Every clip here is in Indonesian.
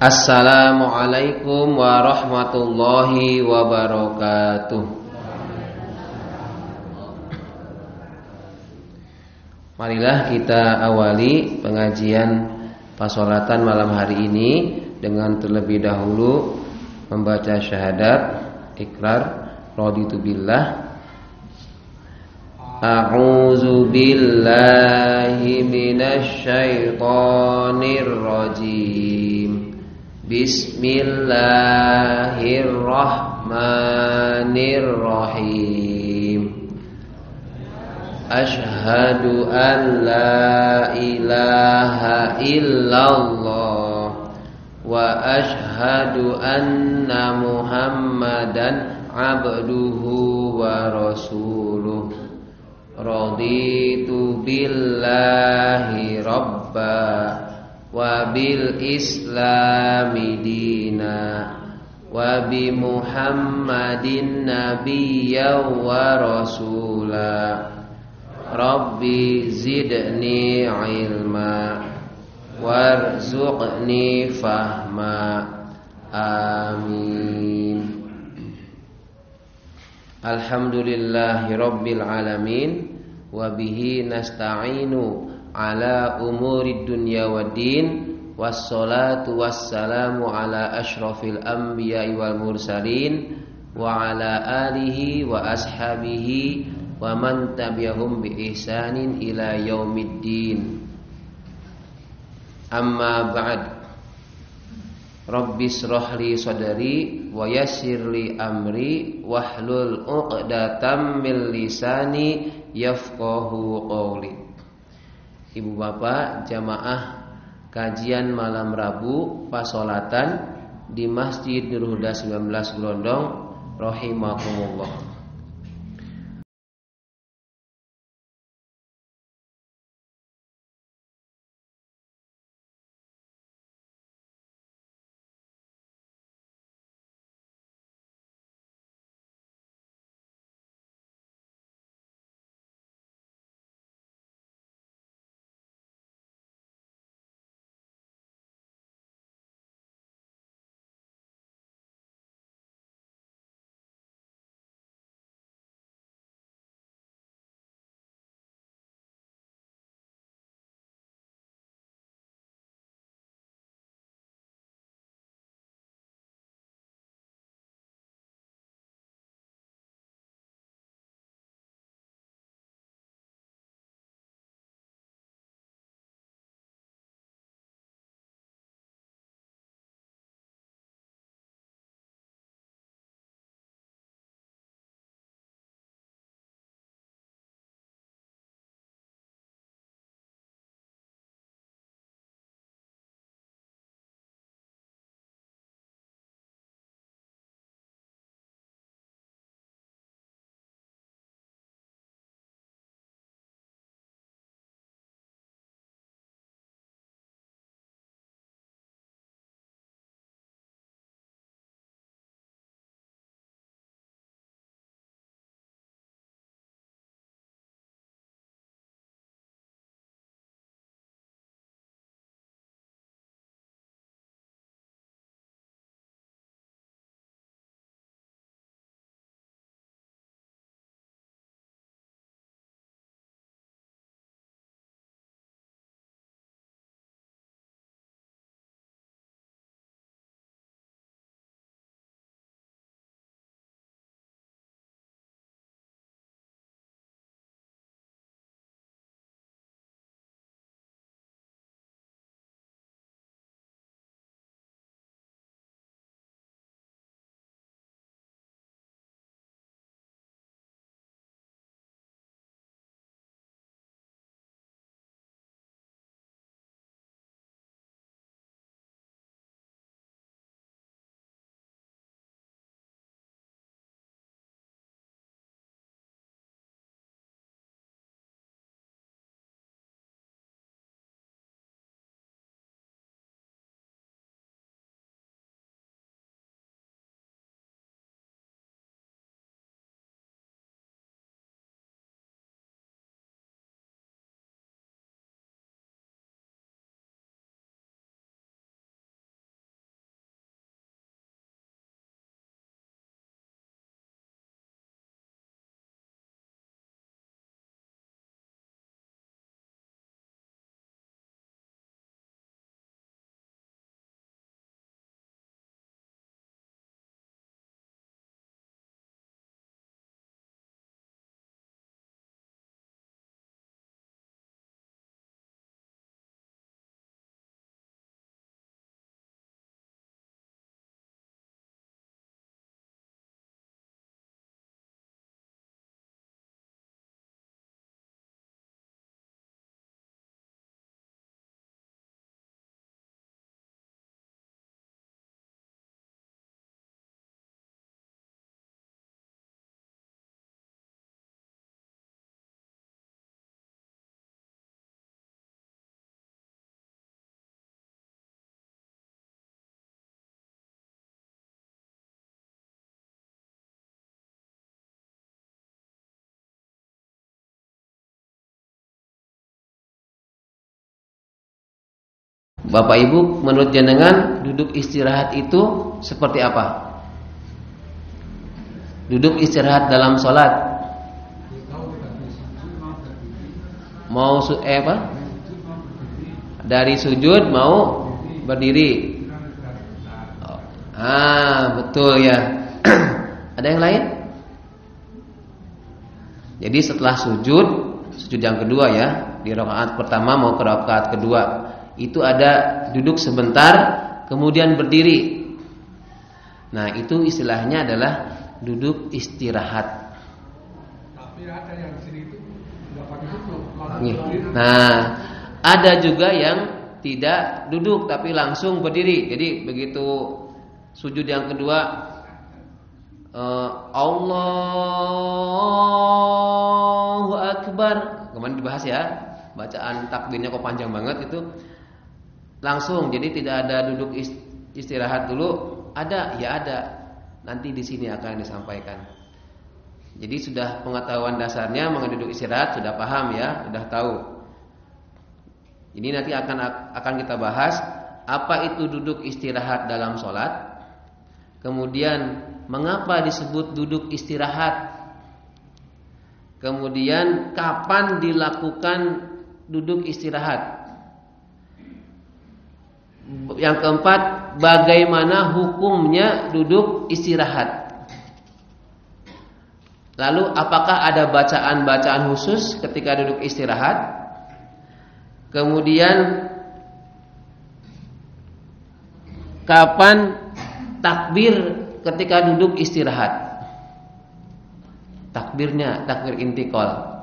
Assalamualaikum warahmatullahi wabarakatuh. Marilah kita awali pengajian pasolatan malam hari ini dengan terlebih dahulu membaca syahadat ikrar raditu billah. A'udzu billahi minasy syaithanir rajim. Bismillahirrahmanirrahim. Asyhadu an la ilaha illallah wa asyhadu anna Muhammadan abduhu wa rasuluh. Raditu billahi rabba wa bil islami dina wa bi Muhammadin nabiyya wa rasula. Rabbi zidni ilma warzuqni fahma. Amin. Alhamdulillahi rabbil alamin wa bihi nasta'inu ala umurid dunya waddin. Wassalatu wassalamu ala asyrafil anbiya'i wal mursalin wa ala alihi wa ashabihi wa man tabi'ahum bi ihsanin ila yaumiddin. Amma ba'd. Rabbis shrahli sadri wa yassirli amri wahlul 'uqdatam min lisani yafqahu qawli. Ibu bapak jamaah kajian malam Rabu pasolatan di Masjid Nur Huda 19 Glondong rahimakumullah. Bapak Ibu, menurut jenengan duduk istirahat itu seperti apa? Duduk istirahat dalam sholat. Mau apa? Dari sujud mau berdiri. Betul ya. Ada yang lain? Jadi setelah sujud yang kedua ya, di rakaat pertama mau ke rakaat kedua, itu ada duduk sebentar, kemudian berdiri. Nah, itu istilahnya adalah duduk istirahat. Tapi ada yang di sini itu enggak pakai duduk. Nah, ada juga yang tidak duduk tapi langsung berdiri. Jadi begitu sujud yang kedua, Allahu Akbar. Kemarin dibahas ya, bacaan takbirnya kok panjang banget itu. Langsung, jadi tidak ada duduk istirahat dulu. Ada, ya ada. Nanti di sini akan disampaikan. Jadi sudah pengetahuan dasarnya mengenai duduk istirahat sudah paham ya, sudah tahu. Jadi nanti akan kita bahas apa itu duduk istirahat dalam sholat. Kemudian mengapa disebut duduk istirahat? Kemudian kapan dilakukan duduk istirahat? Yang keempat, bagaimana hukumnya duduk istirahat? Lalu apakah ada bacaan-bacaan khusus ketika duduk istirahat? Kemudian kapan takbir ketika duduk istirahat? Takbirnya, takbir intikal.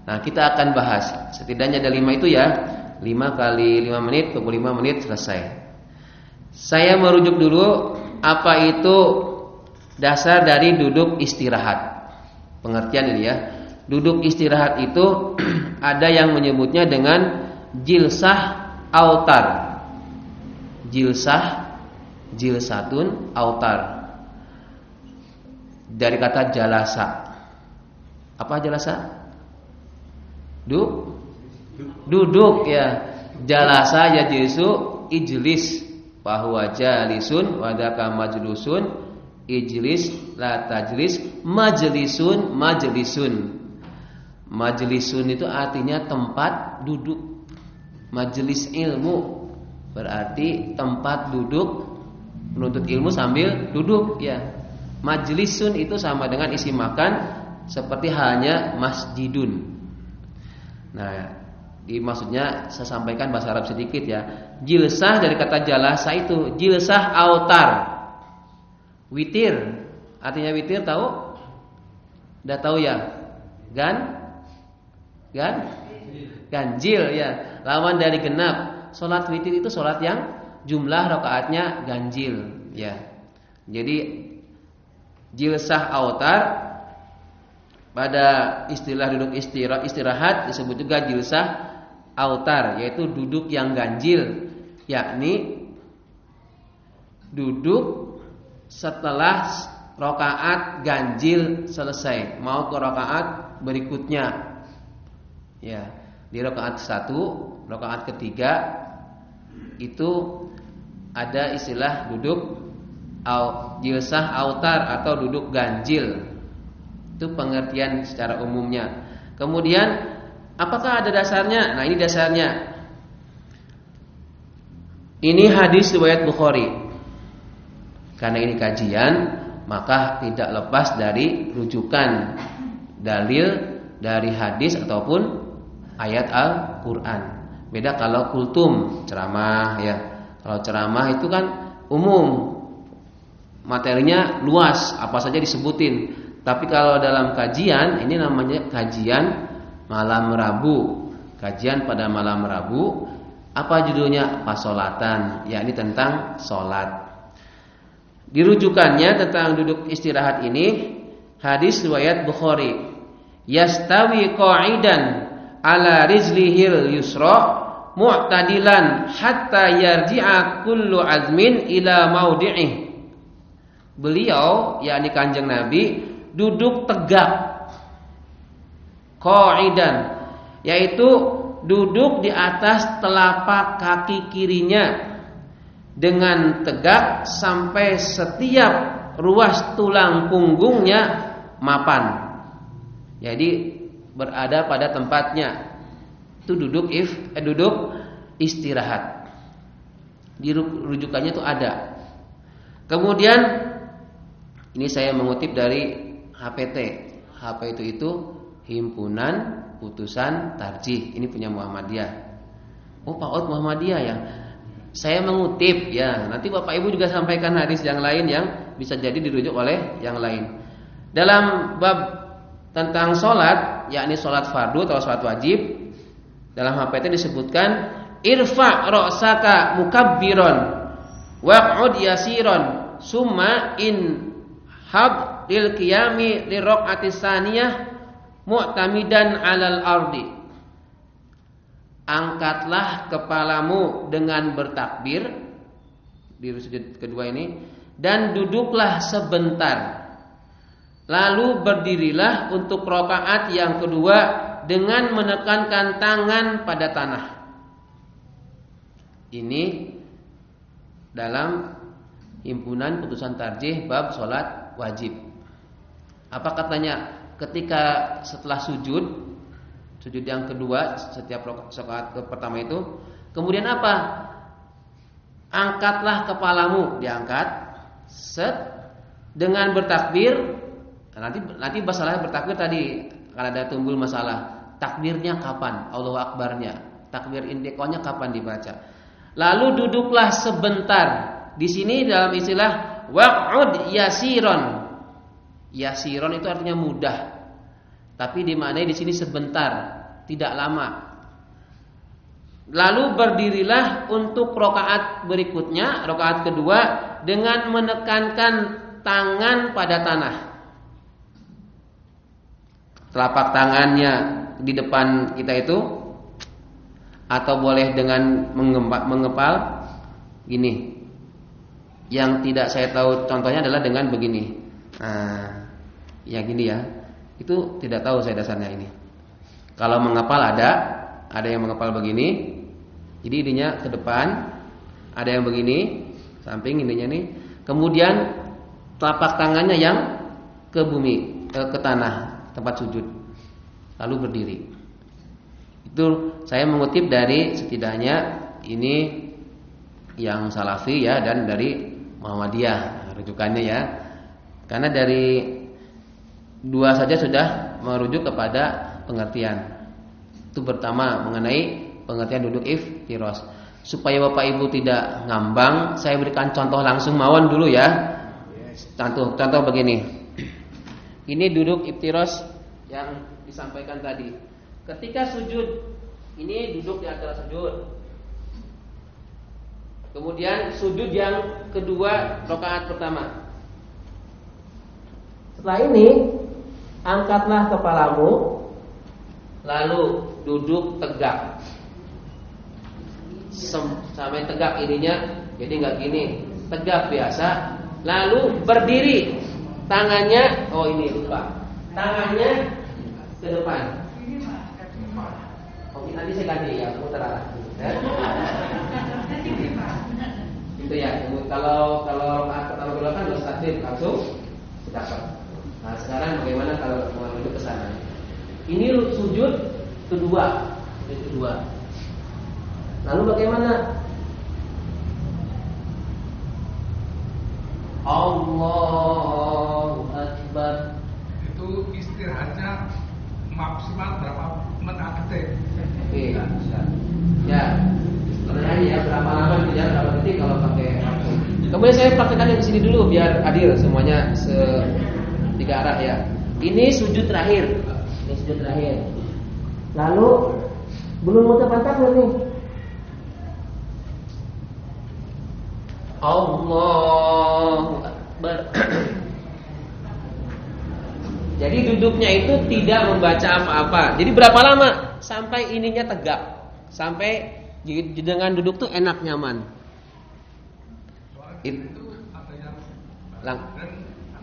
Nah, kita akan bahas. Setidaknya ada 5 itu ya. 5 kali 5 menit, 25 menit selesai. Saya merujuk dulu apa itu dasar dari duduk istirahat. Pengertian ini ya. Duduk istirahat itu ada yang menyebutnya dengan jilsah autar. Jilsatun autar. Dari kata jalasa. Apa jalasa? Duduk ya. Jalasa ya jilsu ijlis. Bahwa jalisun wadaka majlusun. Ijlis la tajlis. Majlisun. Majlisun itu artinya tempat duduk. Majelis ilmu berarti tempat duduk menuntut ilmu sambil duduk ya. Majlisun itu sama dengan isi makan seperti halnya masjidun. Nah, maksudnya saya sampaikan bahasa Arab sedikit ya. Jilsah dari kata jalasa itu jilsah autar. Witir. Artinya witir tahu? Udah tahu ya? Ganjil ya. Lawan dari genap. Salat witir itu salat yang jumlah rakaatnya ganjil ya. Jadi jilsah autar pada istilah duduk istirahat disebut juga jilsah autar, yaitu duduk yang ganjil, yakni duduk setelah rakaat ganjil selesai mau ke rakaat berikutnya. Ya, di rakaat 1, rakaat ketiga itu ada istilah duduk jilsah autar atau duduk ganjil. Itu pengertian secara umumnya. Kemudian apakah ada dasarnya? Nah, ini dasarnya. Ini hadis riwayat Bukhari. Karena ini kajian, maka tidak lepas dari rujukan dalil dari hadis ataupun ayat Al-Qur'an. Beda kalau kultum, ceramah ya. Kalau ceramah itu kan umum. Materinya luas, apa saja disebutin. Tapi kalau dalam kajian, ini namanya kajian malam Rabu. Kajian pada malam Rabu. Apa judulnya? Pasolatan, yakni tentang solat. Dirujukannya tentang duduk istirahat ini hadis riwayat Bukhari. Yastawi qa'idan ala rizlihil yusra mu'tadilan hatta yarji'a kullu azmin ila maudi'ih. Beliau, yakni Kanjeng Nabi, duduk tegak qa'idan, yaitu duduk di atas telapak kaki kirinya dengan tegak sampai setiap ruas tulang punggungnya mapan. Jadi berada pada tempatnya. Itu duduk istirahat. Di rujukannya itu ada. Kemudian ini saya mengutip dari HPT. HP itu Himpunan Putusan Tarjih. Ini punya Muhammadiyah. Oh, Pak Out Muhammadiyah ya. Saya mengutip ya. Nanti Bapak Ibu juga sampaikan hadis yang lain yang bisa jadi dirujuk oleh yang lain. Dalam bab tentang sholat, yakni sholat fardu atau sholat wajib, dalam HPT disebutkan irfa' ra'saka mukabbiron waq'ud yasiron summa in hab lil qiyami li raq'ati tsaniyah mu'tamidan 'alal ardi. Angkatlah kepalamu dengan bertakbir di sujud kedua ini dan duduklah sebentar. Lalu berdirilah untuk rakaat yang kedua dengan menekankan tangan pada tanah. Ini dalam Himpunan Putusan Tarjih bab sholat wajib. Apa katanya? Ketika setelah sujud yang kedua setiap rakaat pertama itu, kemudian apa? Angkatlah kepalamu, diangkat, dengan bertakbir. Nanti masalah bertakbir tadi kalau ada timbul masalah. Takbirnya kapan? Allahu Akbarnya. Takbir indikonya kapan dibaca? Lalu duduklah sebentar. Di sini dalam istilah waq'ud yasiron. Yasiron itu artinya mudah. Tapi dimaknai di sini sebentar, tidak lama. Lalu berdirilah untuk rakaat berikutnya, rakaat kedua dengan menekankan tangan pada tanah. Telapak tangannya di depan kita itu, atau boleh dengan mengepal gini. Yang tidak saya tahu contohnya adalah dengan begini. Ya gini ya. Itu tidak tahu saya dasarnya ini. Kalau mengepal ada yang mengepal begini. Jadi ininya ke depan, ada yang begini, samping ininya nih. Kemudian telapak tangannya yang ke bumi, ke tanah. Tempat sujud, lalu berdiri. Itu saya mengutip dari setidaknya ini yang Salafi ya, dan dari Muhammadiyah rujukannya ya. Karena dari dua saja sudah merujuk kepada pengertian. Itu pertama mengenai pengertian duduk iftiros. Supaya Bapak Ibu tidak ngambang, saya berikan contoh langsung mawon dulu ya. Contoh begini. Ini duduk iftiros yang disampaikan tadi. Ketika sujud, ini duduk di antara sujud. Kemudian sujud yang kedua rakaat pertama. Setelah ini angkatlah kepalamu, lalu duduk tegak. Sampai tegak ininya, jadi nggak gini, tegak biasa. Lalu berdiri. Tangannya, oh ini lupa. Tangannya ke depan. Oke, nanti saya ganti ya, putar arah. Itu ya. Kalau pertama kedua kan harus takdir langsung dapat. Nah sekarang bagaimana kalau mau menuju ke sana? Ini sujud kedua. Lalu bagaimana? Allahu Akbar. Itu istirahatnya maksimal berapa detik? Oke, ya. Pertanyaannya ya berapa lama dia berapa detik kalau pakai waktu. Kemudian saya praktekkan yang di sini dulu biar adil semuanya tiga arah ya. Ini sujud terakhir. Lalu belum ucapan takbir nih. Allahu Akbar. Jadi duduknya itu tidak membaca apa-apa. Jadi berapa lama? Sampai ininya tegak. Sampai dengan duduk tuh enak nyaman. Itu ada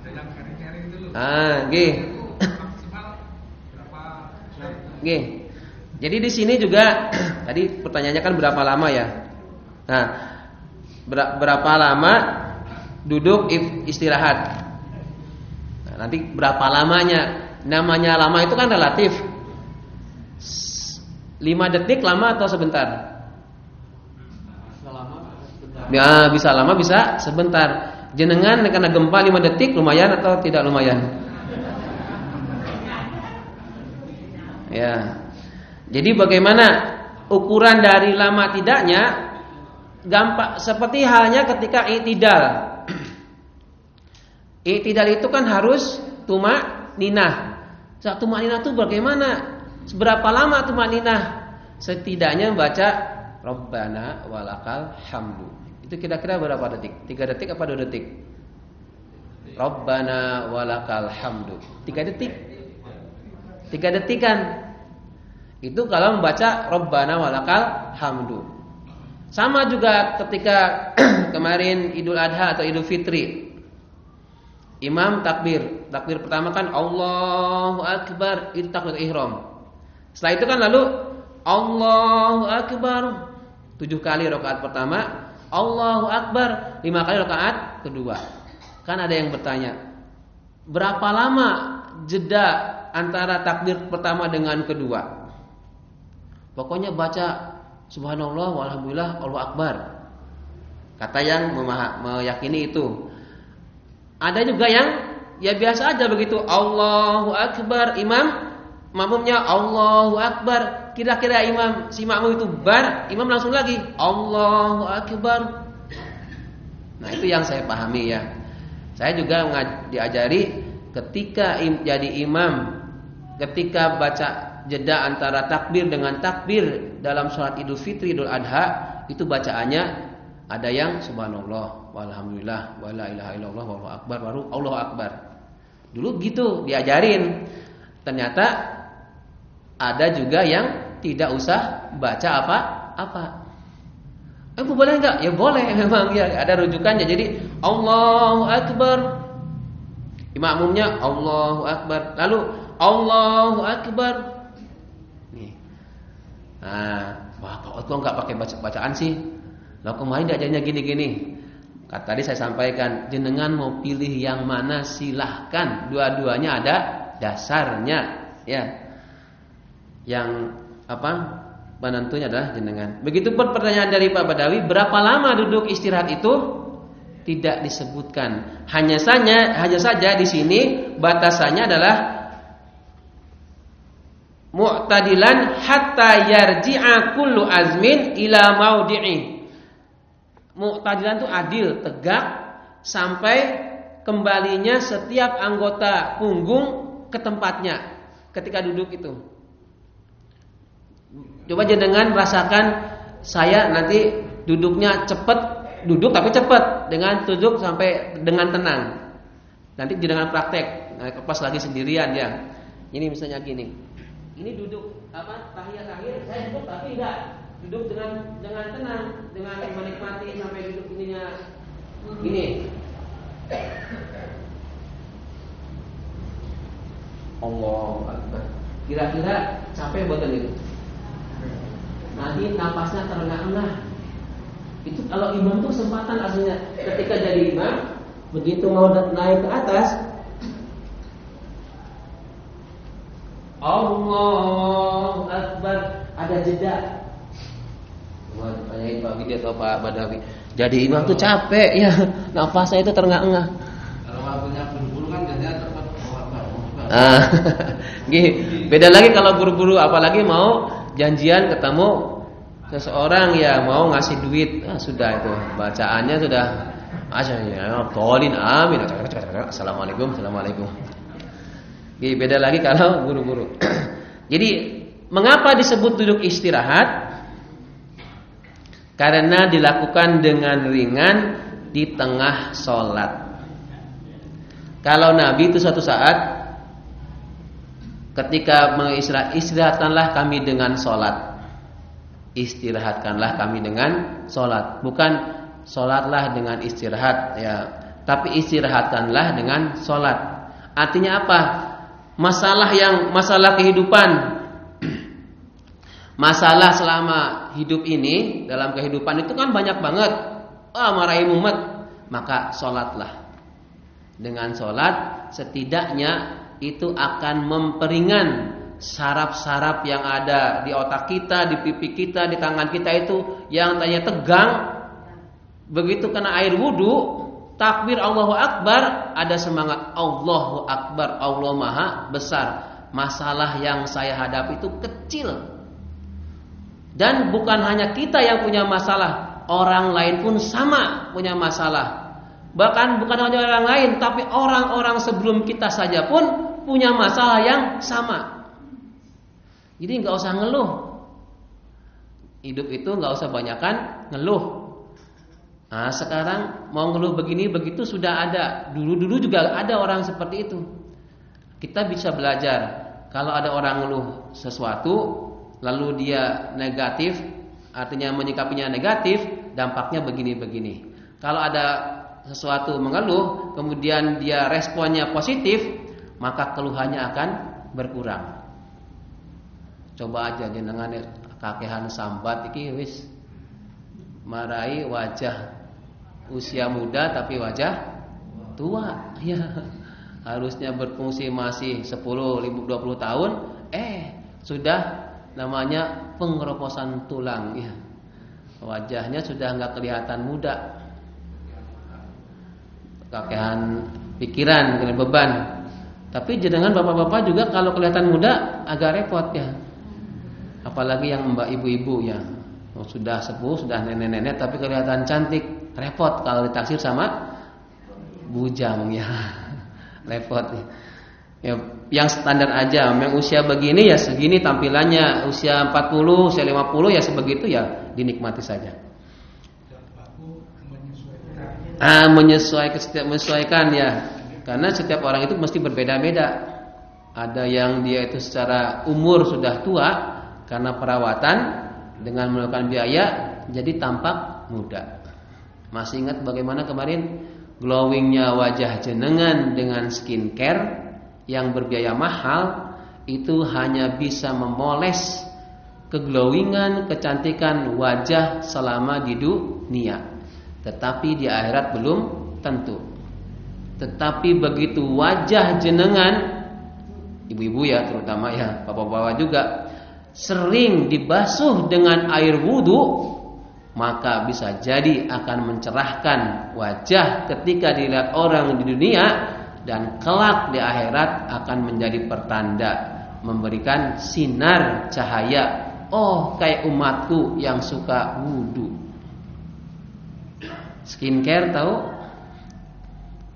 yang kering-kering itu loh. Nggih. Maksimal berapa? Nggih. Jadi di sini juga tadi pertanyaannya kan berapa lama ya? Nah, berapa lama duduk istirahat? Nah, nanti berapa lamanya? Namanya lama itu kan relatif. 5 detik lama atau sebentar? Ya, bisa lama bisa sebentar. Jenengan karena gempa 5 detik lumayan atau tidak lumayan? Ya. Jadi bagaimana ukuran dari lama tidaknya? Gampang seperti halnya ketika i'tidal. I'tidal itu kan harus tumaninah. Tumaninah itu bagaimana? Seberapa lama tumaninah? Setidaknya baca Rabbana walakal hamdu. Itu kira-kira berapa detik? 3 detik apa 2 detik? Rabbana walakal hamdu. 3 detik. 3 detik kan? Itu kalau membaca Rabbana walakal hamdu. Sama juga ketika kemarin Idul Adha atau Idul Fitri. Imam takbir. Takbir pertama kan Allahu Akbar, itu takbir ihram. Setelah itu kan lalu Allahu Akbar 7 kali rakaat pertama, Allahu Akbar 5 kali rakaat kedua. Kan ada yang bertanya, berapa lama jeda antara takbir pertama dengan kedua? Pokoknya baca subhanallah walhamdulillah Allahu Akbar. Kata yang meyakini itu. Ada juga yang ya biasa aja begitu, Allahu Akbar, makmumnya Allahu Akbar. Kira-kira si makmum itu imam langsung lagi Allahu Akbar. Nah, itu yang saya pahami ya. Saya juga diajari ketika jadi imam, ketika baca jeda antara takbir dengan takbir dalam sholat Idul Fitri, Idul Adha, itu bacaannya ada yang subhanallah walhamdulillah wala ilaha illallah wallahu akbar baru Allahu Akbar. Dulu gitu diajarin. Ternyata ada juga yang tidak usah baca apa-apa. Boleh enggak? Ya boleh, memang ya ada rujukannya. Jadi Allahu Akbar, makmumnya Allahu Akbar, lalu Allahu Akbar. Nih. Nah, wah kok enggak pakai bacaan sih? Lah kemarin diajarnya gini-gini. Tadi saya sampaikan, jenengan mau pilih yang mana silahkan. Dua-duanya ada dasarnya, ya. Yang penentunya adalah jenengan. Begitupun pertanyaan dari Pak Badawi, berapa lama duduk istirahat itu? Tidak disebutkan. Hanya saja di sini batasannya adalah mu'tadilan hatta yarji'a kullu azmin ila maudi'i. Mu'tadilan itu adil, tegak sampai kembalinya setiap anggota punggung ke tempatnya ketika duduk itu. Coba jenengan rasakan, saya nanti duduknya cepat, duduk tapi cepat, dengan duduk sampai dengan tenang. Nanti jenengan praktek, pas lagi sendirian ya. Ini misalnya gini. Ini duduk tahiyat akhir, saya duduk tapi enggak. Duduk dengan tenang, dengan menikmati sampai duduk ininya gini. Allahu Akbar. Kira-kira capek betul itu. Nanti napasnya terengah-engah. Itu kalau imam tuh kesempatan aslinya. Ketika jadi imam, begitu mau naik ke atas, Allahu Akbar, ada jeda. Wah, tanyain Pak Bidi atau Pak Badawi. Jadi imam tuh capek ya, nafasnya itu terengah-engah. Kalau waktunya buru-buru kan jadinya cepat. Beda lagi kalau buru-buru, apalagi mau janjian ketemu seseorang ya, mau ngasih duit, sudah itu bacaannya sudah tolin amin, assalamualaikum. Beda lagi kalau buru-buru. Jadi mengapa disebut duduk istirahat? Karena dilakukan dengan ringan di tengah sholat. Kalau Nabi itu suatu saat ketika istirahatkanlah kami dengan sholat. Istirahatkanlah kami dengan sholat. Bukan sholatlah dengan istirahat ya, tapi istirahatkanlah dengan sholat. Artinya apa? Masalah kehidupan, Masalah selama hidup ini, dalam kehidupan itu kan banyak banget. Marahi umat. Maka sholatlah. Dengan sholat setidaknya itu akan memperingan saraf-saraf yang ada di otak kita, di pipi kita, di tangan kita itu yang tadinya tegang. Begitu kena air wudu, takbir Allahu Akbar, ada semangat Allahu Akbar, Allah Maha Besar. Masalah yang saya hadapi itu kecil. Dan bukan hanya kita yang punya masalah, orang lain pun sama punya masalah. Bahkan bukan hanya orang lain, tapi orang-orang sebelum kita saja pun punya masalah yang sama. Jadi nggak usah ngeluh. Hidup itu nggak usah banyakan ngeluh. Nah, sekarang mau ngeluh begini begitu sudah ada. Dulu juga ada orang seperti itu. Kita bisa belajar. Kalau ada orang ngeluh sesuatu, lalu dia negatif, artinya menyikapinya negatif, dampaknya begini-begini. Kalau ada sesuatu mengeluh, kemudian dia responnya positif, maka keluhannya akan berkurang. Coba aja jenengan kakehan sambat iki wis marai wajah usia muda tapi wajah tua. Ya, harusnya berfungsi masih 10, 20 tahun, sudah namanya pengeroposan tulang. Ya, wajahnya sudah nggak kelihatan muda. Kakehan pikiran dengan beban. Tapi jenengan bapak-bapak juga kalau kelihatan muda agak repot ya. Apalagi yang mbak ibu-ibu ya, sudah sepuh, sudah nenek-nenek tapi kelihatan cantik, repot kalau ditaksir sama bujang ya. Repot ya. Yang standar aja, yang usia begini ya segini tampilannya, usia 40, usia 50 ya sebegitu ya, dinikmati saja. Menyesuaikan ya. Karena setiap orang itu mesti berbeda-beda. Ada yang dia itu secara umur sudah tua karena perawatan, dengan melakukan biaya jadi tampak muda. Masih ingat bagaimana kemarin glowingnya wajah jenengan dengan skincare yang berbiaya mahal, itu hanya bisa memoles keglowingan, kecantikan wajah selama di dunia. Tetapi di akhirat belum tentu. Tetapi begitu wajah jenengan, ibu-ibu ya terutama ya, bapak-bapak juga, sering dibasuh dengan air wudu, maka bisa jadi akan mencerahkan wajah ketika dilihat orang di dunia, dan kelak di akhirat akan menjadi pertanda, memberikan sinar cahaya. Oh, kayak umatku yang suka wudu. Skincare tahu?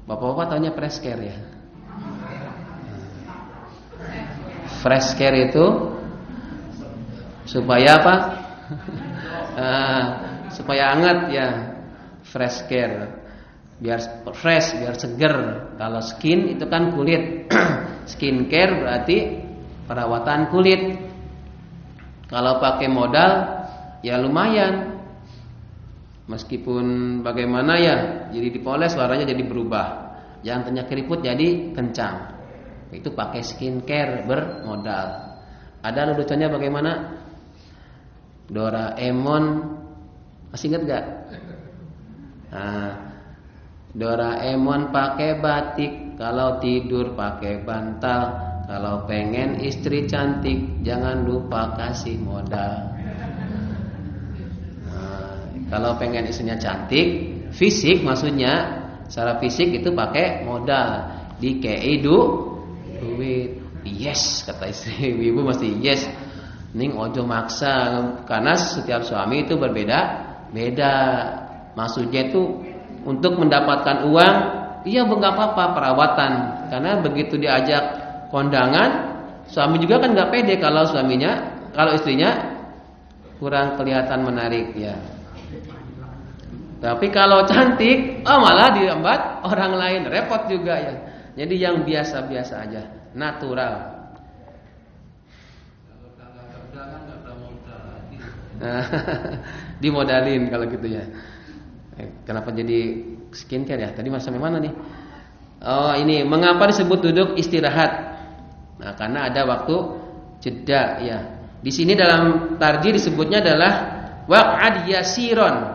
Bapak-bapak taunya fresh care ya. Fresh care itu supaya apa? Supaya hangat ya. Fresh care, biar fresh, biar seger. Kalau skin itu kan kulit. Skincare berarti perawatan kulit. Kalau pakai modal ya lumayan. Meskipun bagaimana ya, jadi dipoles warnanya jadi berubah. Yang tadinya keriput jadi kencang. Itu pakai skincare bermodal. Ada lucunya bagaimana? Doraemon, masih ingat gak? Nah, Doraemon pakai batik, kalau tidur pakai bantal, kalau pengen istri cantik jangan lupa kasih modal. Kalau pengen istrinya cantik, fisik maksudnya, secara fisik itu pakai modal, dikei duit. Yes, kata istri, ibu mesti yes. Ning ojo maksa, karena setiap suami itu berbeda-beda. Maksudnya itu untuk mendapatkan uang, iya enggak apa-apa perawatan. Karena begitu diajak kondangan, suami juga kan enggak pede kalau istrinya kurang kelihatan menarik ya. Tapi kalau cantik, malah diembat orang lain, repot juga ya. Jadi yang biasa-biasa aja, natural. Dimodalin kalau gitu ya. Kenapa jadi skincare ya? Tadi sampai mana nih? Oh ini, mengapa disebut duduk istirahat? Nah karena ada waktu jeda ya. Di sini dalam tarjih disebutnya adalah waq'ad yasiron.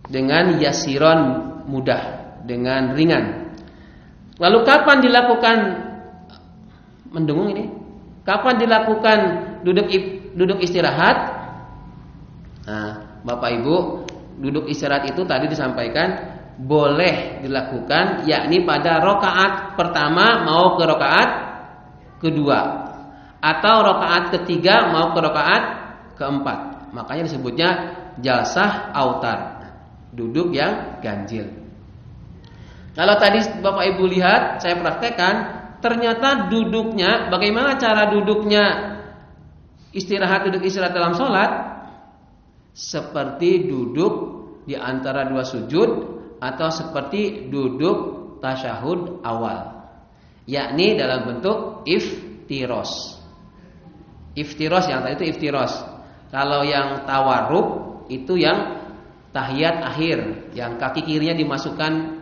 Dengan yasiron mudah, dengan ringan. Lalu kapan dilakukan mendengung ini? Kapan dilakukan duduk istirahat? Nah, Bapak Ibu, duduk istirahat itu tadi disampaikan boleh dilakukan yakni pada rakaat pertama mau ke rakaat kedua atau rakaat ketiga mau ke rakaat keempat. Makanya disebutnya jalsah autar, duduk yang ganjil. Kalau tadi Bapak Ibu lihat, saya praktekkan, ternyata duduknya, bagaimana cara duduknya duduk istirahat dalam sholat? Seperti duduk di antara dua sujud atau seperti duduk tasyahud awal, yakni dalam bentuk iftiros. Iftiros yang tadi itu iftiros. Kalau yang tawarruk itu yang tahiyat akhir, yang kaki kirinya dimasukkan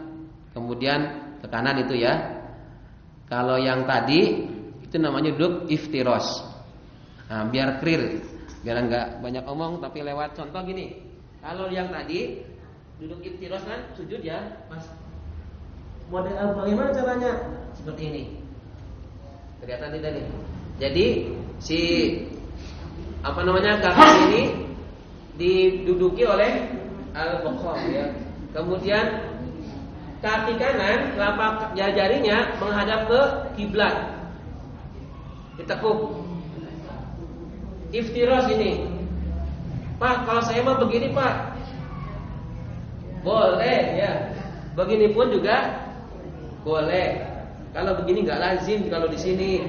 kemudian ke kanan itu ya. Kalau yang tadi itu namanya duduk iftiros. Nah, biar clear, biar enggak banyak omong tapi lewat contoh gini. Kalau yang tadi duduk iftiros kan sujud ya, Mas. Model bagaimana caranya? Seperti ini. Kelihatan tidak nih? Jadi si kaki ini diduduki oleh al-bokhom ya. Kemudian kaki kanan telapak jarinya menghadap ke kiblat. Ditekuk. Iftiros ini. Pak, kalau saya mau begini, Pak. Boleh ya. Begini pun juga boleh. Kalau begini nggak lazim kalau di sini.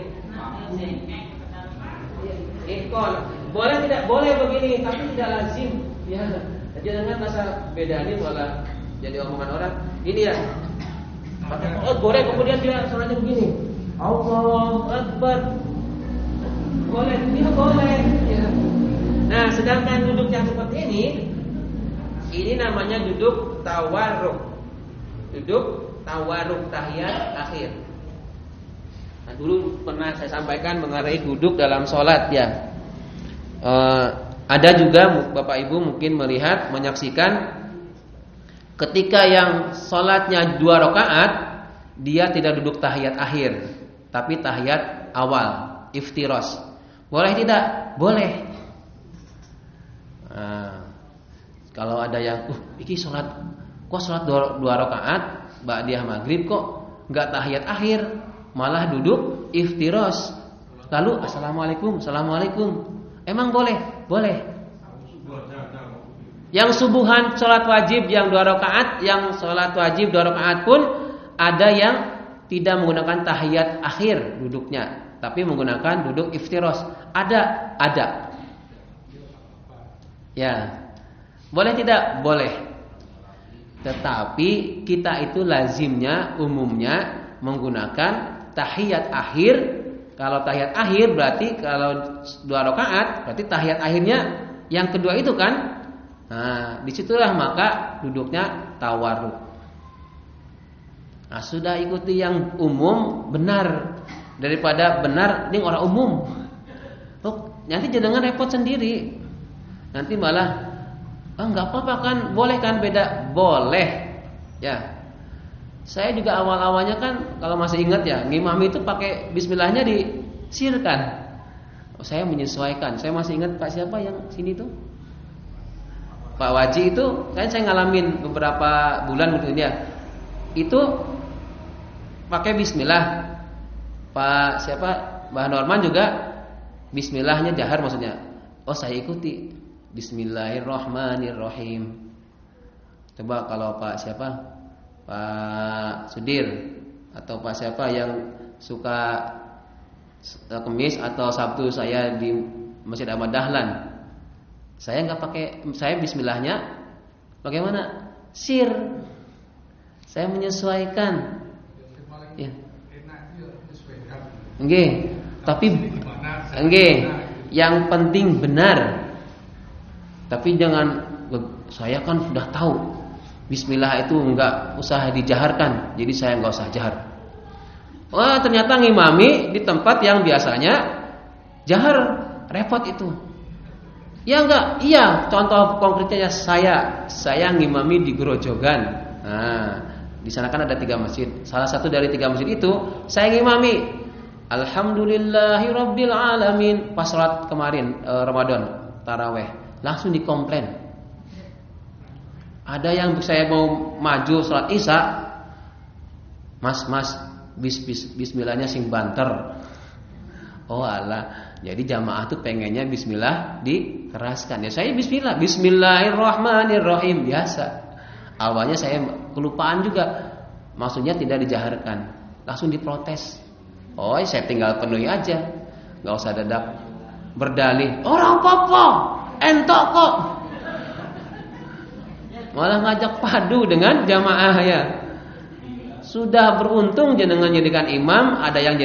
Ikon. Boleh tidak? Boleh begini, tapi tidak lazim. Ya. Jangan masa beda ini malah jadi omongan orang. Ini ya. Oh, boleh kemudian dia sholatnya begini. Allahu Akbar. Boleh, dia boleh. Ya. Nah, sedangkan duduk yang seperti ini namanya duduk tawarruk. Duduk tawarruk tahiyat akhir. Nah, dulu pernah saya sampaikan mengenai duduk dalam sholat ya. Ada juga Bapak Ibu mungkin melihat, menyaksikan ketika yang sholatnya 2 rakaat, dia tidak duduk tahiyat akhir, tapi tahiyat awal, iftiros. Boleh tidak? Boleh. Kalau ada yang, iki sholat 2 rakaat, ba'diyah maghrib kok nggak tahiyat akhir, malah duduk iftiros. Lalu assalamualaikum. Emang boleh? Boleh. Yang subuhan sholat wajib yang 2 rakaat, yang sholat wajib 2 rakaat pun ada yang tidak menggunakan tahiyat akhir duduknya, tapi menggunakan duduk iftiros. Ada. Ya. Boleh tidak? Boleh. Tetapi kita itu lazimnya umumnya menggunakan tahiyat akhir. Kalau tahiyat akhir berarti kalau 2 rakaat berarti tahiyat akhirnya yang kedua itu kan. Nah, disitulah maka duduknya tawarruk. Nah, sudah ikuti yang umum benar daripada benar ini orang umum. Oh, nanti jangan repot sendiri. Nanti malah enggak apa-apa kan, boleh kan beda? Boleh. Ya. Saya juga awal-awalnya kan kalau masih ingat ya, ngimam itu pakai bismillahnya disirkan. Saya menyesuaikan. Saya masih ingat Pak siapa yang sini tuh? Pak Waji itu kan saya ngalamin beberapa bulan gitu ya. Itu pakai bismillah. Pak siapa? Mbah Norman juga bismillahnya jahar maksudnya. Oh, saya ikuti. Bismillahirrahmanirrahim. Coba kalau Pak siapa? Pak Sudir atau Pak siapa yang suka Kemis atau Sabtu saya di Masjid Ahmad Dahlan. Saya nggak pakai, saya bismillahnya bagaimana? Sir. Saya menyesuaikan. Ya. Nggih, tapi nggih, yang penting benar. Tapi jangan, saya kan sudah tahu bismillah itu enggak usah dijaharkan, jadi saya enggak usah jahar. Wah, ternyata ngimami di tempat yang biasanya Jahar repot itu. Ya enggak? Iya, contoh konkretnya saya ngimami di Grojogan. Nah, di sana kan ada 3 masjid. Salah satu dari 3 masjid itu saya ngimami. Alhamdulillahirabbil alamin. Pas salat kemarin Ramadan tarawih, langsung dikomplain. Ada yang saya mau maju salat Isya, Mas, bismillahnya sing banter. Oh alah, jadi jamaah tuh pengennya bismillah dikeraskan. Ya saya bismillahirrahmanirrahim biasa. Awalnya saya kelupaan juga, maksudnya tidak dijaharkan, langsung diprotes. Oh saya tinggal penuhi aja, nggak usah dadak berdalih. Orang apa? Entok kok. Malah ngajak padu dengan jamaah ya. Sudah beruntung jenengan jadikan imam, ada yang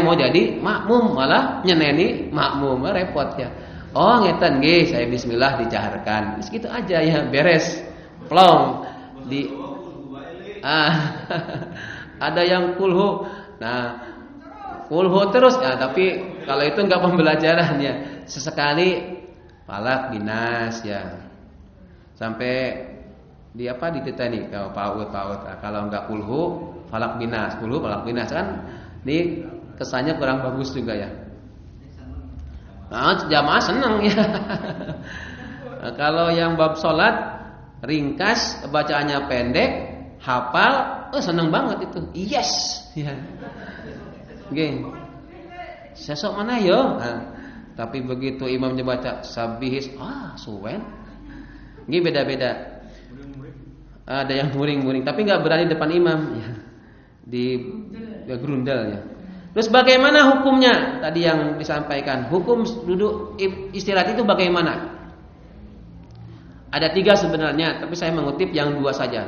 mau jadi makmum, malah nyeneni makmum, repot ya. Oh ngeten nggih, saya bismillah dijaharkan. Segitu aja ya, beres. Plong di ada yang kulhu. Nah, kulhu terus ya, tapi kalau itu enggak pembelajaran ya. Sesekali falak binas ya. Sampai di dititeni kalau paut. Nah, kalau enggak kulhu falak binas kan ini kesannya kurang bagus juga ya. Nah, jamaah senang ya. Nah, kalau yang bab salat ringkas, bacaannya pendek, hafal, senang banget itu. Yes, ya. Oke. Sesok mana yo? Nah, tapi begitu imamnya baca sabihis, suwen. Ini beda-beda. Ada yang muring-muring, tapi nggak berani depan imam, ya. Di grundel ya. Terus bagaimana hukumnya? Tadi yang disampaikan, hukum duduk istirahat itu bagaimana? Ada 3 sebenarnya, tapi saya mengutip yang 2 saja.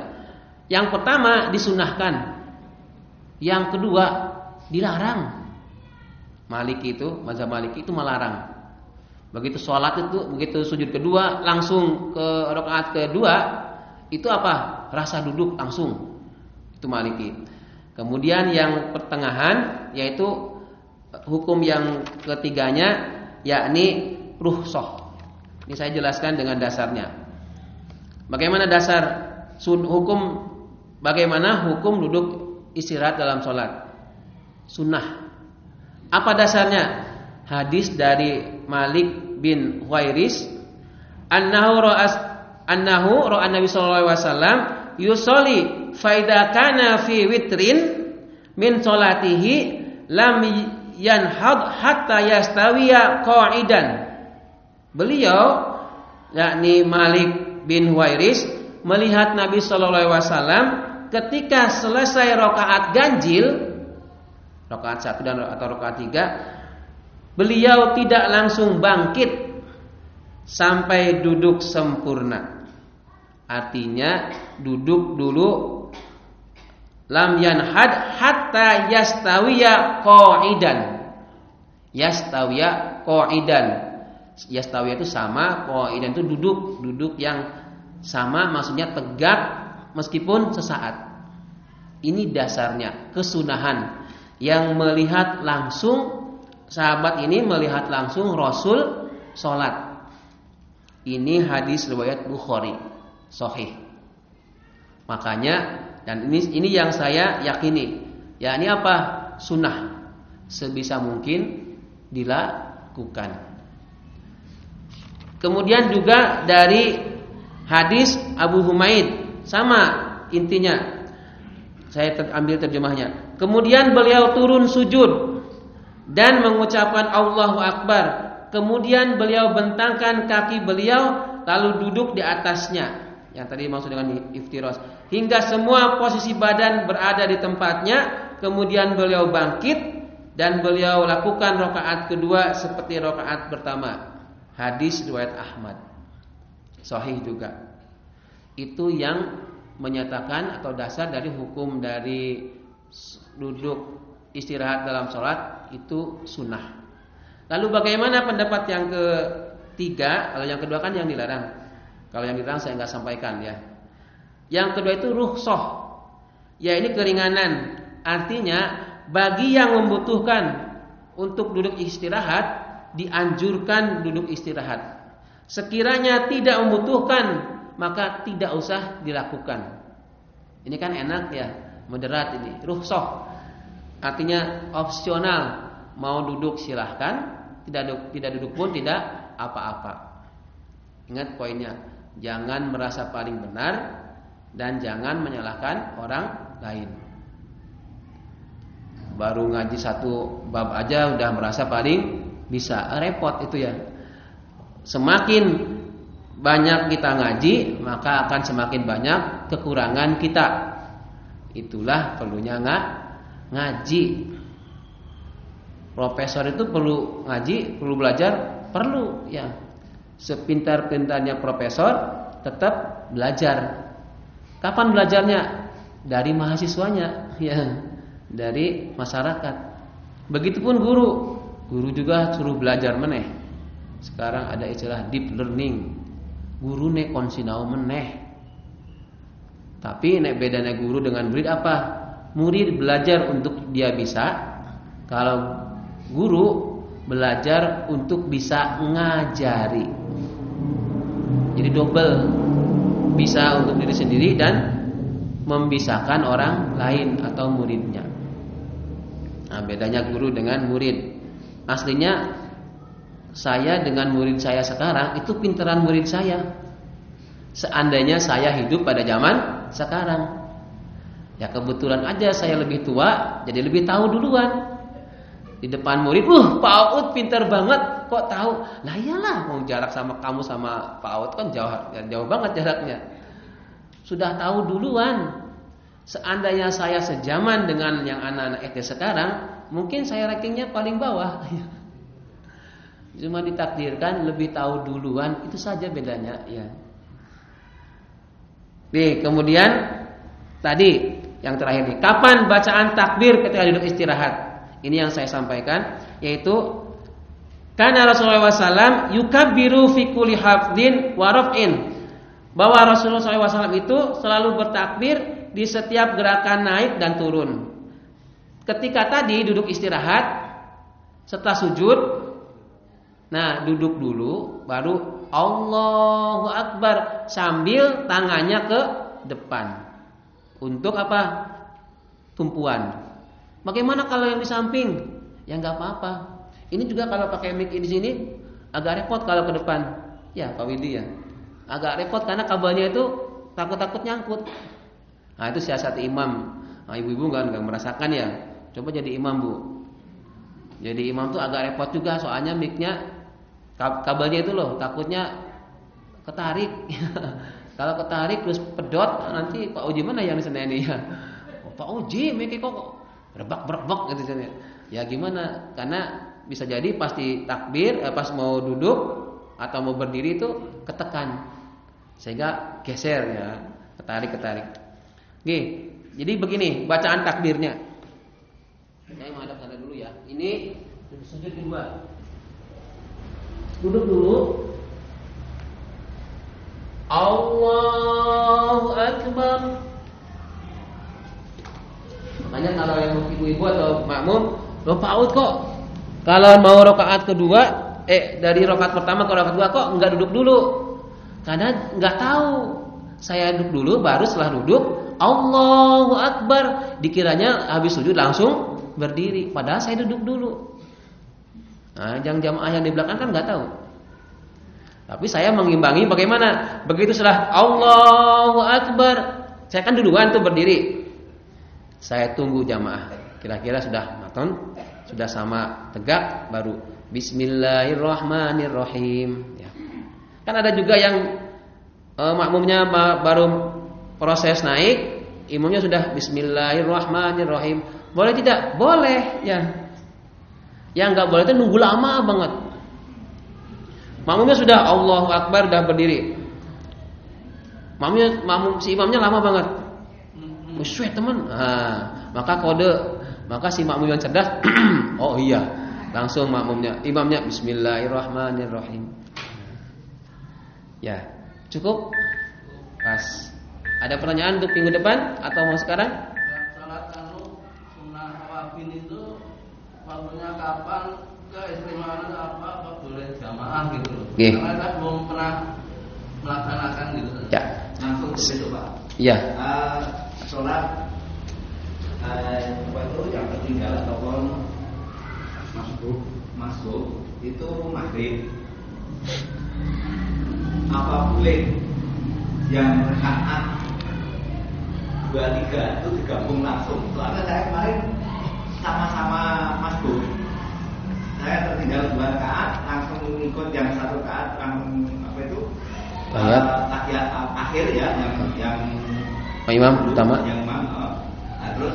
Yang pertama disunahkan, yang kedua dilarang. Mazhab Maliki itu melarang. Begitu sholat itu, begitu sujud kedua, langsung ke rakaat kedua, itu apa? Rasa duduk langsung. Itu Maliki. Kemudian yang pertengahan, yaitu hukum yang ketiganya, yakni rukhsah. Ini saya jelaskan dengan dasarnya. Bagaimana dasar bagaimana hukum duduk istirahat dalam sholat? Sunnah. Apa dasarnya? Hadis dari Malik bin Huwairis, annahu ra'a Nabi sallallahu alaihi wasallam yusolli fa idza kana fi witrin min sholatihi lam yanhad hatta yastawiya qa'idan. Beliau yakni Malik bin Huwairis melihat Nabi sallallahu alaihi wasallam ketika selesai rakaat ganjil, rakaat 1 atau rakaat 3, beliau tidak langsung bangkit sampai duduk sempurna. Artinya duduk dulu, lam yanhad hatta yastawiya qa'idan. Yastawiya qa'idan. Yastawiya itu sama, qa'idan itu duduk yang sama, maksudnya tegak meskipun sesaat. Ini dasarnya kesunahan. Yang melihat langsung, sahabat ini melihat langsung Rasul sholat. Ini hadis riwayat Bukhari, sahih. Makanya, dan ini yang saya yakini, yakni apa? Sunnah. Sebisa mungkin dilakukan. Kemudian juga dari hadis Abu Humaid, sama intinya. Saya ambil terjemahnya. Kemudian beliau turun sujud dan mengucapkan Allahu Akbar. Kemudian beliau bentangkan kaki beliau lalu duduk di atasnya. Yang tadi maksud dengan iftiras. Hingga semua posisi badan berada di tempatnya. Kemudian beliau bangkit dan beliau lakukan rakaat kedua seperti rakaat pertama. Hadis riwayat Ahmad, sahih juga. Itu yang menyatakan atau dasar dari hukum dari duduk istirahat dalam sholat itu sunnah. Lalu bagaimana pendapat yang ketiga? Kalau yang kedua kan yang dilarang. Kalau yang dilarang saya nggak sampaikan ya. Yang kedua itu rukhsah, ya ini keringanan. Artinya bagi yang membutuhkan untuk duduk istirahat dianjurkan duduk istirahat. Sekiranya tidak membutuhkan, maka tidak usah dilakukan. Ini kan enak ya, moderat ini, rukhsah. Artinya opsional. Mau duduk silahkan, tidak duduk pun tidak apa-apa. Ingat poinnya, jangan merasa paling benar dan jangan menyalahkan orang lain. Baru ngaji satu bab aja udah merasa paling bisa, repot itu ya. Semakin banyak kita ngaji, maka akan semakin banyak kekurangan kita. Itulah perlunya ngaji. Profesor itu perlu ngaji, perlu belajar, perlu ya. Sepintar-pintarnya profesor tetap belajar. Kapan belajarnya? Dari mahasiswanya, ya, dari masyarakat. Begitupun guru. Guru juga suruh belajar meneh. Sekarang ada istilah deep learning. Guru nek kon sinau meneh. Tapi nek bedanya guru dengan murid apa? Murid belajar untuk dia bisa. Kalau guru belajar untuk bisa ngajari. Jadi double. Bisa untuk diri sendiri dan membisahkan orang lain atau muridnya. Nah, bedanya guru dengan murid. Aslinya saya dengan murid saya sekarang itu pinteran murid saya. Seandainya saya hidup pada zaman sekarang. Ya kebetulan aja saya lebih tua, jadi lebih tahu duluan. Di depan murid, Pak Aud pinter banget, kok tahu? Lah iyalah, mau jarak sama kamu sama Pak Aud kan jauh banget jaraknya. Sudah tahu duluan. Seandainya saya sejaman dengan yang anak-anak SD sekarang, mungkin saya rankingnya paling bawah. Cuma ditakdirkan lebih tahu duluan, itu saja bedanya ya. Nih, kemudian tadi yang terakhir nih, kapan bacaan takbir ketika duduk istirahat? Ini yang saya sampaikan, yaitu karena Rasulullah SAW yukabbiru fi kulli hafdin wa raf'in, bahwa Rasulullah SAW itu selalu bertakbir di setiap gerakan naik dan turun. Ketika tadi duduk istirahat, setelah sujud, nah duduk dulu, baru Allahu Akbar sambil tangannya ke depan. Untuk apa? Tumpuan. Bagaimana kalau yang di samping? Ya nggak apa-apa. Ini juga kalau pakai mic di sini agak repot kalau ke depan. Ya Pak Widi ya. Agak repot karena kabelnya itu takut nyangkut. Nah itu siasat imam. Nah, ibu-ibu nggak merasakan ya. Coba jadi imam bu. Jadi imam tuh agak repot juga soalnya micnya kabelnya itu loh takutnya ketarik. Kalau ketarik terus pedot nanti Pak Uji mana yang di sana ini ya? Pak Uji mic kok berbak gitu ya gimana? Karena bisa jadi pasti takbir pas mau duduk atau mau berdiri itu ketekan sehingga geser ya, ketarik. Oke, jadi begini bacaan takbirnya. Saya menghadap sana dulu ya. Ini sujud kedua. Duduk dulu. Allahu Akbar. Makanya kalau yang ibu-ibu atau makmum, Pak Aud kok kalau mau rakaat kedua, dari rakaat pertama ke rakaat kedua kok enggak duduk dulu? Karena enggak tahu. Saya duduk dulu, baru setelah duduk Allahu Akbar, dikiranya habis sujud langsung berdiri. Padahal saya duduk dulu. Nah, yang jamaah yang di belakang kan enggak tahu. Tapi saya mengimbangi bagaimana? Begitu setelah Allahu Akbar, saya kan duluan tuh berdiri. Saya tunggu jamaah. Kira-kira sudah maton, sudah sama tegak, baru Bismillahirrahmanirrahim. Ya. Kan ada juga yang makmumnya baru proses naik, imamnya sudah Bismillahirrahmanirrahim. Boleh tidak? Boleh. Ya. Yang nggak boleh itu nunggu lama banget. Makmumnya sudah Allahu Akbar, sudah berdiri. Si imamnya lama banget. Musyrik teman. Maka si makmum yang cerdas, oh iya, langsung imamnya Bismillahirrahmanirrahim. Ya, cukup. Pas. Ada pertanyaan untuk minggu depan atau mau sekarang? Salat sunnah rawatib itu waktunya kapan keistimewaan apa boleh jamaah gitu. Nggih. Karena saya belum pernah melaksanakan gitu. Ya. Langsung begitu Pak. Iya. Sholat apa itu yang ketinggalan ataupun masuk itu maghrib. Apa boleh yang rakaat 2-3 itu digabung langsung? Soalnya saya kemarin sama-sama masuk. Saya tertinggal 2 rakaat langsung ikut yang 1 rakaat langsung apa itu? Tahiyat akhir ya yang Imam utama. Yang imam. Nah, terus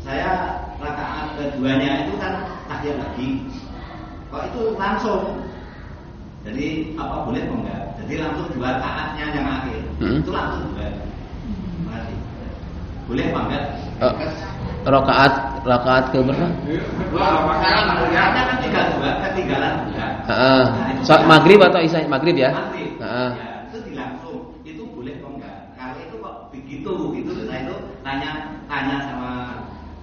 saya rakaat keduanya itu kan tahiyat lagi. Kok itu langsung? Jadi apa boleh apa enggak? Jadi langsung 2 rakaatnya yang akhir. Itu langsung 2. Makasih. Boleh apa enggak? Rakaat ke berapa? 2 rakaat kan ketinggalan 2. Saat maghrib atau isya? Maghrib ya? Maghrib. Ya, itu dilangsung. Itu boleh apa enggak? Kalau itu kok begitu gitu, saya itu tanya sama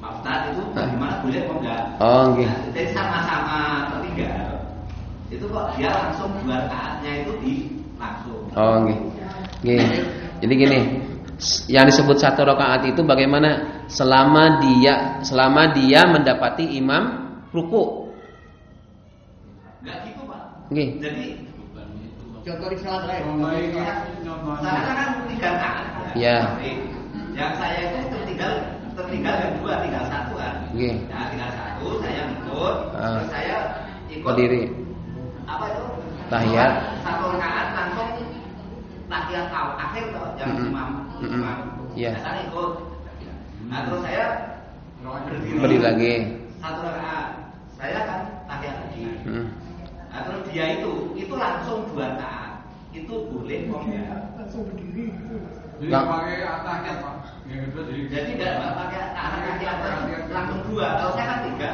Pak Ustadz itu bagaimana boleh apa enggak? Oh, nggih. Nah, jadi sama-sama tertinggal. Itu kok dia langsung 2 rakaatnya itu langsung. Oh, nggih. Nggih. Jadi gini, yang disebut 1 rakaat itu bagaimana? Selama dia mendapati imam ruku. Enggak gitu, Pak. Nggih. Jadi Contoh di salat saya kan 3 rakaat. Ya. Yang saya itu tertinggal yang 2, tinggal 1 kan. Nggih. Nah, tinggal 1 saya ikut, terus saya ikut berdiri. Apa itu? Tahiyat. 1 rakaat langsung tahiyat akhir toh yang imam. Iya. Saya ikut. Nah, terus saya Berdiri lagi. 1 rakaat. Saya kan tahiyat lagi. Nah, terus dia itu langsung 2 rakaat. Itu boleh kok enggak? langsung berdiri gitu. Enggak. Pakai tahiyat Pak. Jadi enggak pakai tahiyat langsung 2. Kalau saya kan 3.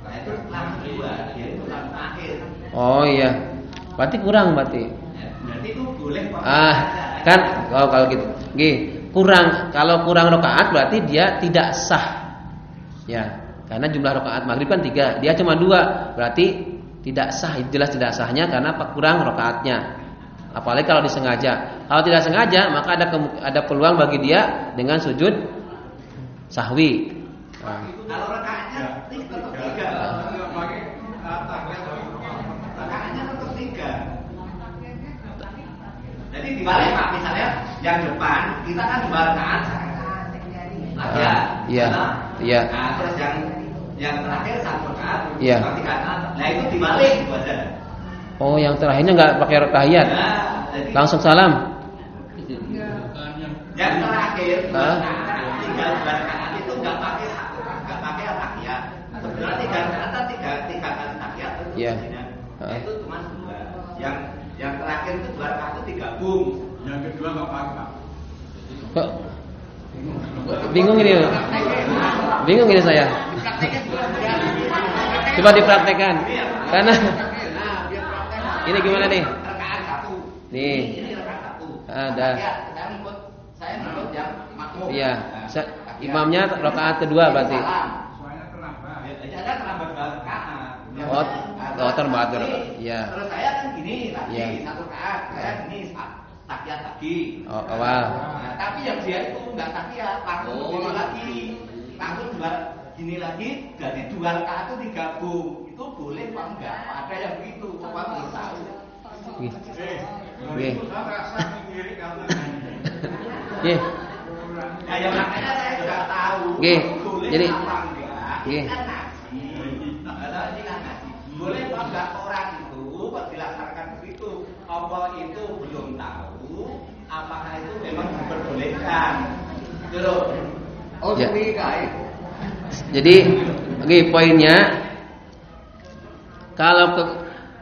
Nah, itu langsung 2. Dia itu langsung akhir. Oh iya. Berarti kurang berarti. Berarti itu boleh kok. Kan kalau gitu. Nggih, kurang. Kalau kurang rakaat berarti dia tidak sah. Ya, karena jumlah rakaat maghrib kan 3, dia cuma 2, berarti tidak sah. Jelas tidak sahnya karena kurang rakaatnya. Apalagi kalau disengaja. Kalau tidak sengaja, maka ada peluang bagi dia dengan sujud sahwi. Kalau rakaatnya tetap 3. Rakaatnya tetap 3. Jadi dibalik Pak, misalnya yang depan kita kan 2 rakaat. Iya. Nah, terus yang terakhir 1 rakaat. Iya. Nah, itu dibalik itu aja. Oh, yang terakhirnya nggak pakai tahiyat. Langsung salam. Yang terakhir 2 rakaat, tinggal 2 rakaat itu nggak pakai tahiyat. Sebenarnya 3 rakaat 3 kali tahiyat itu. Iya. Itu cuma 2. Yang terakhir itu 2 rakaat itu digabung. Yang kedua nggak pakai Pak. Kok bingung ini saya. Coba dipraktekkan. Karena ini gimana nih? Rakaat 1. Nih. Ini rakaat 1. Ada. Saya ikut yang makmum. Iya. Imamnya rakaat kedua berarti. Soalnya terlambat. Ada terlambat 2 rakaat. Oh, terlambat. Iya. Terus saya kan gini lagi Iya. 1 rakaat. Saya gini tahiyat lagi. Oh, awal. Nah, tapi yang dia itu enggak tahiyat, langsung gini lagi. Langsung 2 gini lagi, jadi 2 rakaat itu digabung. Itu boleh apa enggak? Ada yang begitu, apa belum tahu. Nggih. Nggih. Saya rasa sendiri kalau Nggih. Nah, yang makanya saya juga tahu. Nggih. Boleh Jadi apa enggak? nggih. Ini kan ngaji. Kalau ini kan ngaji. Boleh apa enggak orang itu kok dilaksanakan begitu? Apa itu belum tahu? Apakah itu memang diperbolehkan? Terus. Oh, Ya. guys. Jadi, poinnya kalau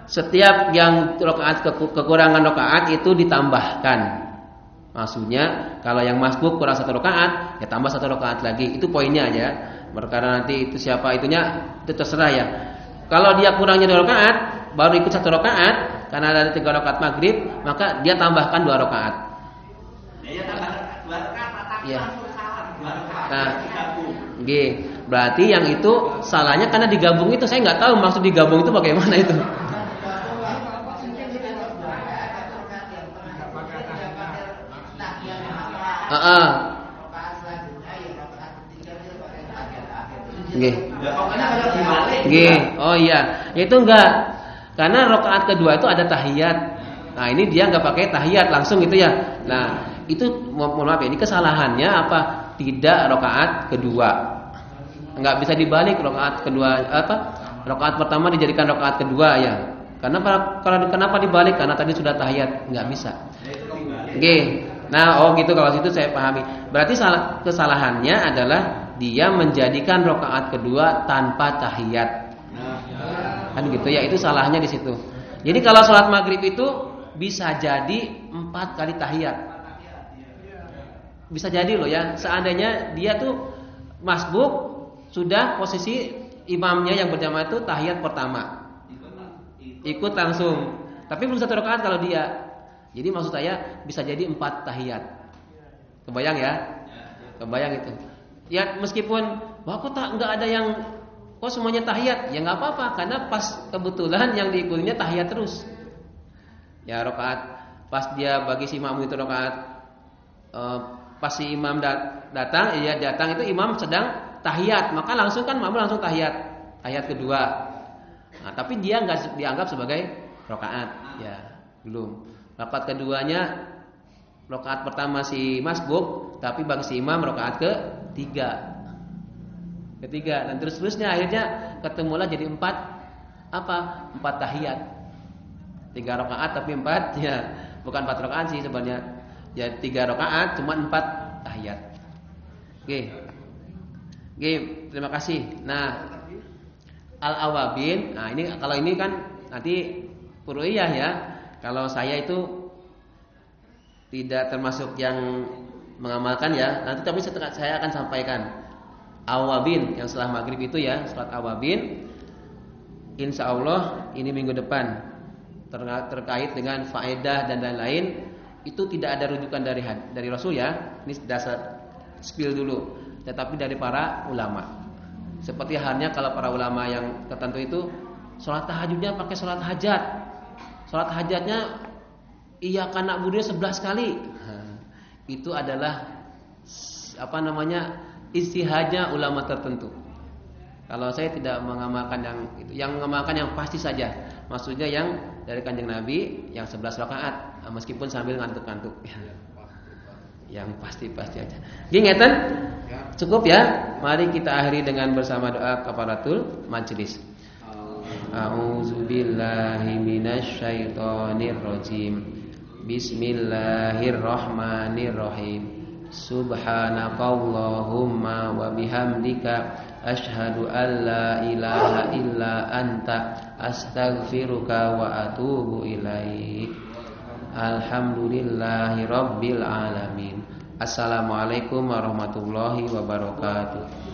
setiap yang rakaat kekurangan rakaat itu ditambahkan. Maksudnya kalau yang masbuk kurang 1 rakaat, ya tambah 1 rakaat lagi. Itu poinnya aja. Karena nanti itu siapa itunya itu terserah ya. Kalau dia kurangnya 2 rakaat, baru ikut 1 rakaat karena ada 3 rakaat maghrib, maka dia tambahkan 2 rakaat. Ya tambah 2 rakaat, tapi Ya. langsung salam 2 rakaat. Nah, digabung. nggih. Berarti yang itu salahnya karena digabung itu. Saya nggak tahu maksud digabung itu bagaimana itu. Oh iya, itu enggak. Karena rakaat kedua itu ada tahiyat. Nah, ini dia enggak pakai tahiyat langsung gitu ya. Nah, itu mohon maaf ya, ini kesalahannya apa? Tidak rakaat kedua. Enggak bisa dibalik rakaat kedua apa? Rakaat pertama dijadikan rakaat kedua ya. Kenapa dibalik? Karena tadi sudah tahiyat, enggak bisa. Nah, gitu kalau situ saya pahami. Berarti kesalahannya adalah dia menjadikan rakaat kedua tanpa tahiyat. Kan gitu ya, itu salahnya di situ. Jadi kalau sholat maghrib itu bisa jadi 4 kali tahiyat. Bisa jadi loh ya. Seandainya dia tuh masbuk sudah posisi imamnya yang berjamaah itu tahiyat pertama, ikut langsung. Tapi belum 1 rakaat kalau dia. Jadi maksud saya bisa jadi 4 tahiyat. Kebayang ya? Kebayang itu. Ya meskipun kok nggak ada yang semuanya tahiyat, ya nggak apa-apa karena pas kebetulan yang diikutinya tahiyat terus. Ya rakaat pas dia bagi si makmum itu rakaat pas si imam datang itu imam sedang tahiyat, maka langsung kan makmum langsung tahiyat kedua. Nah, tapi dia nggak dianggap sebagai rakaat, ya belum. Rakaat keduanya rakaat pertama si masbuk, tapi bagi si imam rakaat ketiga dan terusnya akhirnya ketemulah jadi 4 tahiyat. 3 rakaat tapi 4 ya, bukan 4 rakaat sih sebenarnya. Ya 3 rakaat cuma 4 tahiyat. Oke, terima kasih. Nah, al-awabin. Nah, kalau ini kan nanti furu'iyah ya. Kalau saya itu tidak termasuk yang mengamalkan ya. Nanti tapi saya akan sampaikan awabin yang setelah maghrib itu ya, salat awabin. Insya Allah ini minggu depan terkait dengan faedah dan lain-lain itu tidak ada rujukan dari Rasul ya. Ini dasar spill dulu, tetapi dari para ulama. Seperti halnya kalau para ulama yang tertentu itu salat tahajudnya pakai salat hajat. Salat hajatnya iya kan na'budunya 11 kali. Itu adalah istihadnya ulama tertentu. Kalau saya tidak mengamalkan yang itu, yang mengamalkan yang pasti saja. Maksudnya yang dari Kanjeng Nabi yang 11 rakaat, meskipun sambil ngantuk-ngantuk. Yang pasti-pasti aja. Ngeten? Cukup ya. Mari kita akhiri dengan bersama doa kafaratul majelis. A'udzubillahi minasyaitonir rajim. Bismillahirrahmanirrahim. Subhanakallahumma wa bihamdika asyhadu an la ilaha illa anta astaghfiruka wa atubu ilaik. Alhamdulillahi rabbil alamin. Assalamualaikum warahmatullahi wabarakatuh.